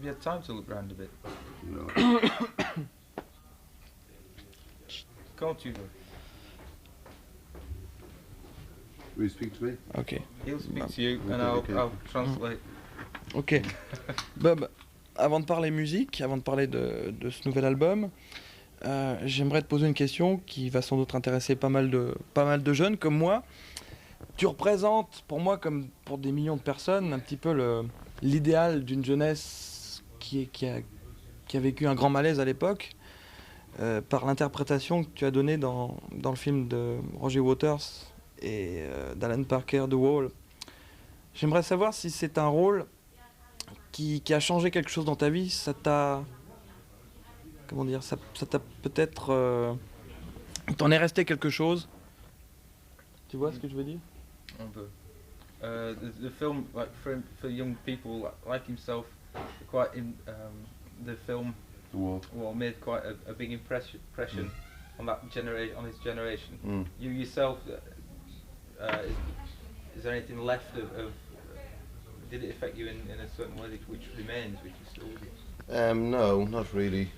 you had time to look round a bit? No. Quand tu veux. Will you speak to me? Ok. He'll speak to you and Okay. I'll translate. Ok. Bob, avant de parler musique, avant de parler de ce nouvel album, j'aimerais te poser une question qui va sans doute intéresser pas mal de jeunes comme moi. Tu représentes, pour moi comme pour des millions de personnes, un petit peu l'idéal d'une jeunesse qui a vécu un grand malaise à l'époque, par l'interprétation que tu as donnée dans le film de Roger Waters et d'Alan Parker, The Wall. J'aimerais savoir si c'est un rôle qui a changé quelque chose dans ta vie. Ça t'a... Comment dire, ça t'a peut-être... t'en est resté quelque chose. Tu vois ce que je veux dire? Un peu. The film, like for young people like himself, the film The Wall. made quite a big impression on that on his generation. Mm. You yourself, is there anything left of did it affect you in a certain way which remains, which is still with you? No, not really.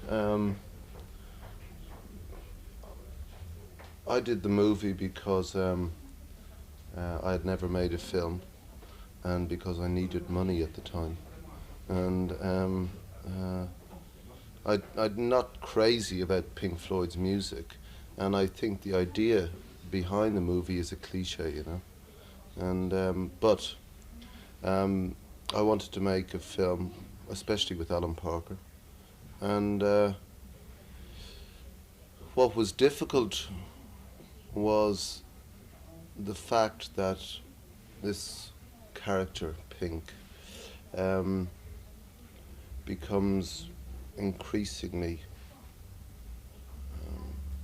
I did the movie because I had never made a film, and because I needed money at the time, and I'm not crazy about Pink Floyd's music, and I think the idea behind the movie is a cliche, you know, and but I wanted to make a film, especially with Alan Parker, and what was difficult was the fact that this character, Pink, becomes increasingly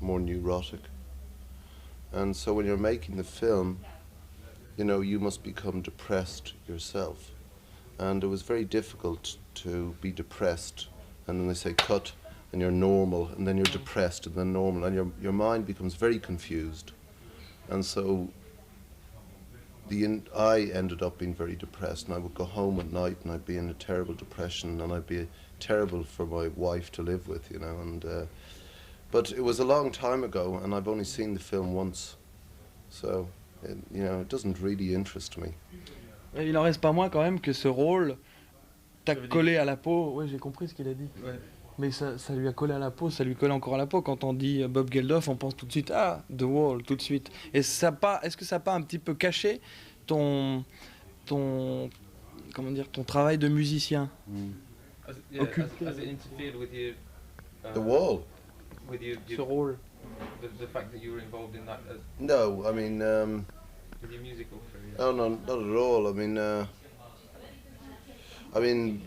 more neurotic. And so when you're making the film, you know, you must become depressed yourself. And it was very difficult to be depressed, and then they say cut, and you're normal, and then you're depressed, and then normal, and your mind becomes very confused. And so I ended up being very depressed, and I would go home at night and I'd be in a terrible depression, and I'd be terrible for my wife to live with, you know. And but it was a long time ago, and I've only seen the film once, so it doesn't really interest me. Et il en reste pas moins quand même que ce rôle t'a collé à la peau. Oui, j'ai compris ce qu'il a dit. Ouais. Mais ça lui a collé à la peau, ça lui colle encore à la peau. Quand on dit Bob Geldof, on pense tout de suite à The Wall, tout de suite. Et est-ce que ça n'a pas un petit peu caché ton travail de musicien? Has it interfered with your The Wall? with your Ce rôle. the fact that you were involved in that No, I mean, with your musical career? oh no, not at all. I mean,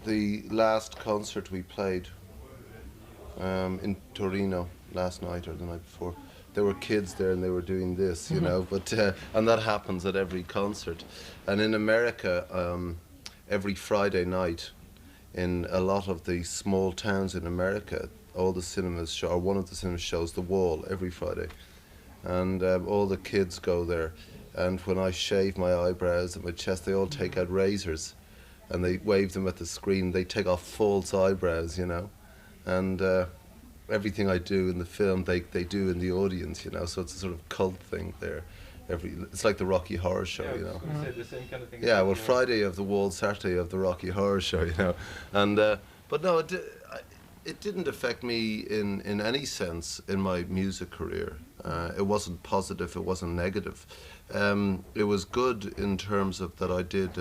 the last concert we played in Torino last night or the night before, there were kids there and they were doing this, you know, but and that happens at every concert. And in America, every Friday night, in a lot of the small towns in America, all the cinemas show, or one of the cinemas shows The Wall every Friday, and all the kids go there. And when I shave my eyebrows and my chest, they all take out razors, and they wave them at the screen. They take off false eyebrows, you know, and everything I do in the film, they do in the audience, you know. So it's a sort of cult thing there. It's like the Rocky Horror Show, you know. Say the same kind of thing. Yeah, well, Friday of the Wall, Saturday of the Rocky Horror Show, you know. And but no, it didn't affect me in any sense in my music career. It wasn't positive, it wasn't negative. It was good in terms of that I did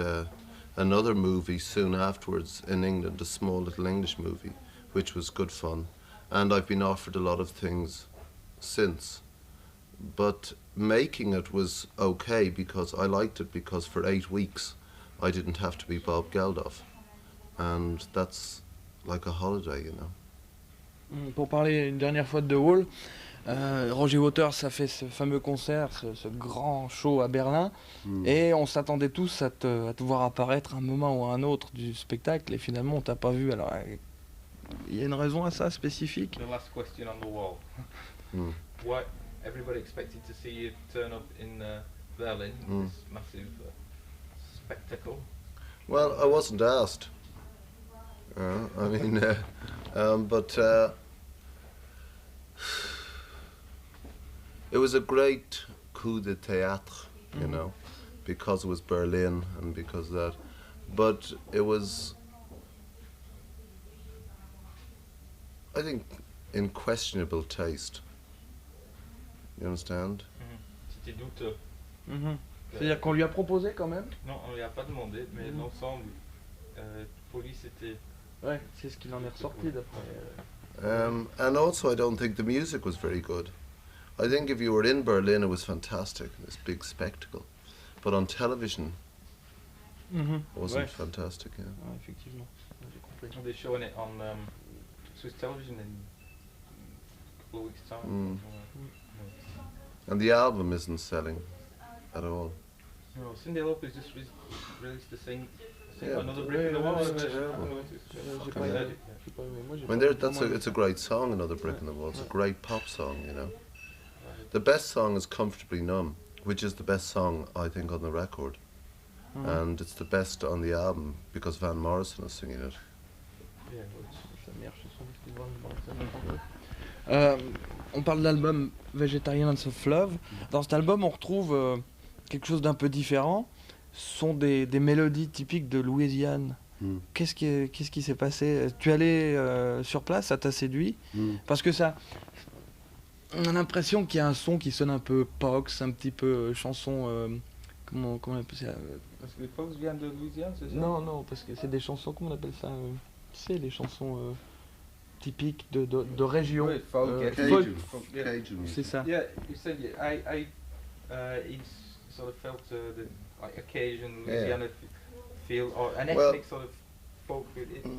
another movie soon afterwards in England, a small little English movie, which was good fun. And I've been offered a lot of things since. But making it was okay because I liked it, because for 8 weeks I didn't have to be Bob Geldof. And that's like a holiday, you know. Pour parler une dernière fois de The Wall, Roger Waters a fait ce fameux concert, ce grand show à Berlin, et on s'attendait tous à te voir apparaître à un moment ou à un autre du spectacle, et finalement on t'a pas vu. Alors il y a une raison à ça spécifique? The last question on The Wall. Why everybody expected to see you turn up in Berlin, this massive spectacle. Well, I wasn't asked. I mean, but it was a great coup de théâtre, you know, because it was Berlin and because of that. But it was, I think, in questionable taste. You understand? C'était douteux. C'est-à-dire qu'on lui a proposé quand même. Non, on lui a pas demandé, mais l'ensemble, pour lui c'était... Ouais, c'est ce qu'il en est ressorti d'après. And also I don't think the music was very good. I think if you were in Berlin it was fantastic, this big spectacle. But on television it wasn't fantastic, yeah. Ouais, effectivement, j'ai compris. They're showing it on Swiss television in a couple of weeks' time. And the album isn't selling at all. No, Cindy Lopez just released the sing Yeah. Another Brick in the Wall. It's terrible. I mean, it's a great song, Another Brick in the Wall. It's a great pop song, you know. The best song is Comfortably Numb, which is the best song, I think, on the record. And it's the best on the album because Van Morrison is singing it. On parle de l'album Vegetarians of Love. Dans cet album, on retrouve quelque chose d'un peu différent. Ce sont des mélodies typiques de Louisiane. Qu'est-ce qui s'est passé? Tu es allé sur place, ça t'a séduit? Parce que ça, on a l'impression qu'il y a un son qui sonne un peu Pox, un petit peu chanson... comment on appelle ça? Parce que les Fox viennent de Louisiane, c'est ça? Non, parce que c'est des chansons, comment on appelle ça? Tu sais, les chansons typiques de région. Oui, folk, Cajun. C'est ça. Yeah, you said I sort of felt the like Cajun Louisiana feel or an ethnic sort of folk.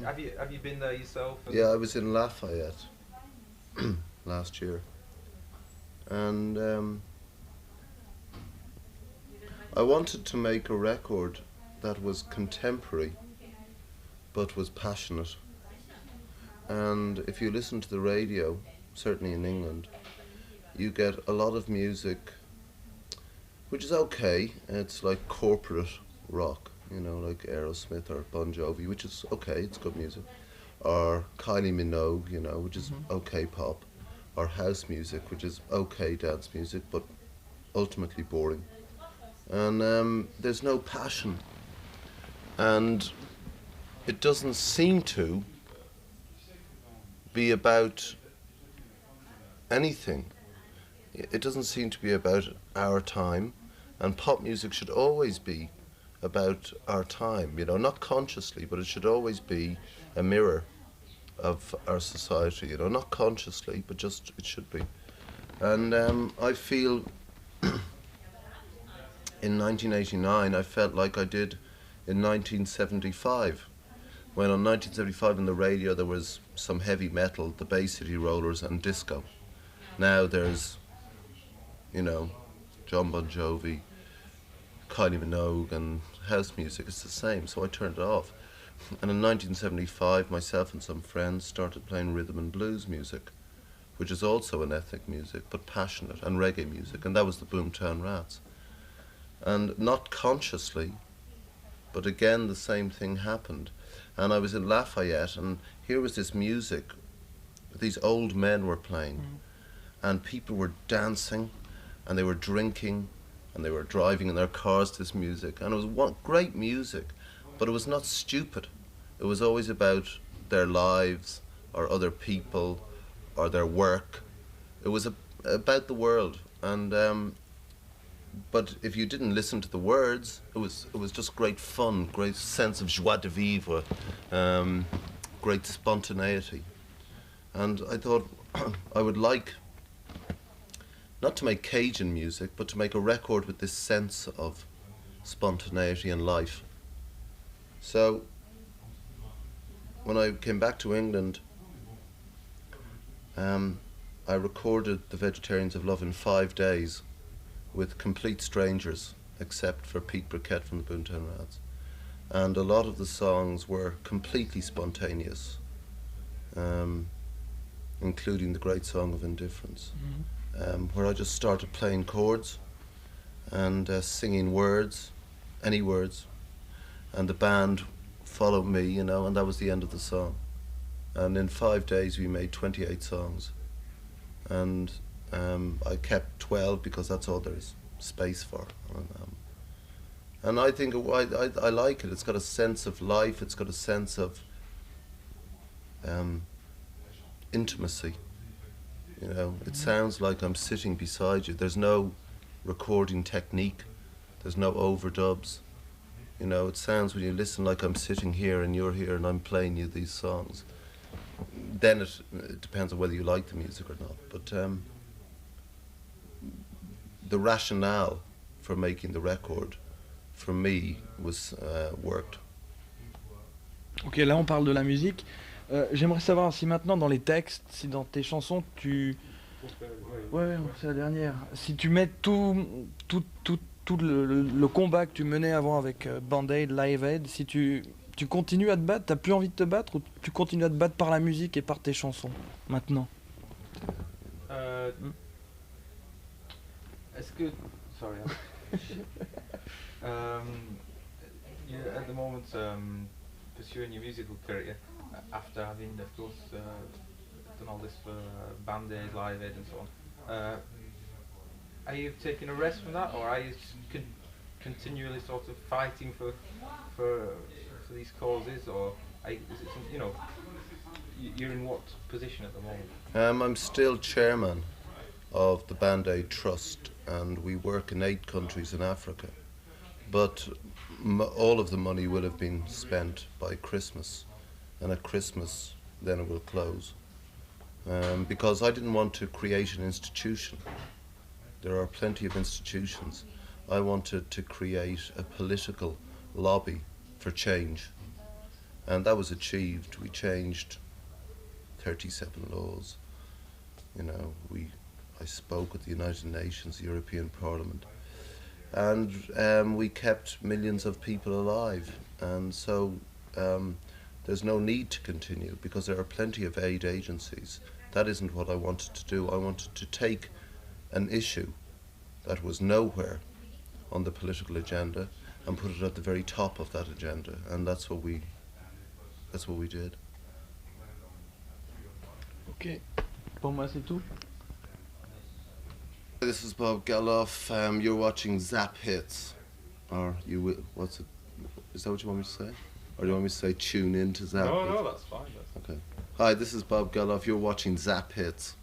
Have you been there yourself? Yeah, I was in Lafayette last year, and I wanted to make a record that was contemporary but was passionate. And if you listen to the radio, certainly in England, you get a lot of music which is okay. It's like corporate rock, you know, like Aerosmith or Bon Jovi, which is okay, it's good music. Or Kylie Minogue, you know, which is okay pop. Or house music, which is okay dance music, but ultimately boring. And there's no passion. And it doesn't seem to be about anything. It doesn't seem to be about our time, and pop music should always be about our time, you know, not consciously, but it should always be a mirror of our society, you know, not consciously, but just it should be. And I feel in 1989 I felt like I did in 1975, when on 1975 on the radio there was some heavy metal, the Bay City Rollers and disco. Now there's, you know, John Bon Jovi, Kylie Minogue and house music. It's the same, so I turned it off. And in 1975 myself and some friends started playing rhythm and blues music, which is also an ethnic music but passionate, and reggae music, and that was the Boomtown Rats. And not consciously, but again the same thing happened. And I was in Lafayette, and here was this music these old men were playing, and people were dancing, and they were drinking, and they were driving in their cars to this music, and it was great music, but it was not stupid. It was always about their lives, or other people, or their work. It was about the world, and but if you didn't listen to the words, it was just great fun, great sense of joie de vivre, great spontaneity. And I thought I would like, not to make Cajun music, but to make a record with this sense of spontaneity and life. So when I came back to England, I recorded The Vegetarians of Love in 5 days with complete strangers, except for Pete Briquette from the Boomtown Rats. And a lot of the songs were completely spontaneous, including the great song of Indifference, where I just started playing chords and singing words, any words, and the band followed me, you know, and that was the end of the song. And in 5 days we made 28 songs, and I kept 12 because that's all there's space for. And I think I like it. It's got a sense of life. It's got a sense of intimacy. You know, it sounds like I'm sitting beside you. There's no recording technique. There's no overdubs. You know, it sounds when you listen like I'm sitting here and you're here and I'm playing you these songs. Then it depends on whether you like the music or not. But the rationale for making the record, for me, was worked. Ok, là on parle de la musique. J'aimerais savoir si maintenant dans les textes, si dans tes chansons tu... Ouais, c'est la dernière. Si tu mets tout le combat que tu menais avant avec Band-Aid, Live Aid, si tu continues à te battre, t'as plus envie de te battre, ou tu continues à te battre par la musique et par tes chansons, maintenant? Est-ce que... Sorry. You're at the moment pursuing your musical career after having, of course, done all this for Band-Aid, Live Aid and so on. Are you taking a rest from that, or are you continually sort of fighting for these causes, or is it some, you know, you're in what position at the moment? I'm still chairman of the Band-Aid Trust, and we work in 8 countries in Africa. But all of the money will have been spent by Christmas, and at Christmas then it will close. Because I didn't want to create an institution. There are plenty of institutions. I wanted to create a political lobby for change, and that was achieved. We changed 37 laws. You know, I spoke at the United Nations, the European Parliament, and we kept millions of people alive. And so there's no need to continue, because there are plenty of aid agencies. That isn't what I wanted to do. I wanted to take an issue that was nowhere on the political agenda and put it at the very top of that agenda, and that's what we did. Ok, pour moi c'est tout. This is Bob Geldof. You're watching Zap Hits, or you will. What's it? Is that what you want me to say, or do you want me to say tune in to Zap Hits? No, that's fine. Okay. Hi, this is Bob Geldof. You're watching Zap Hits.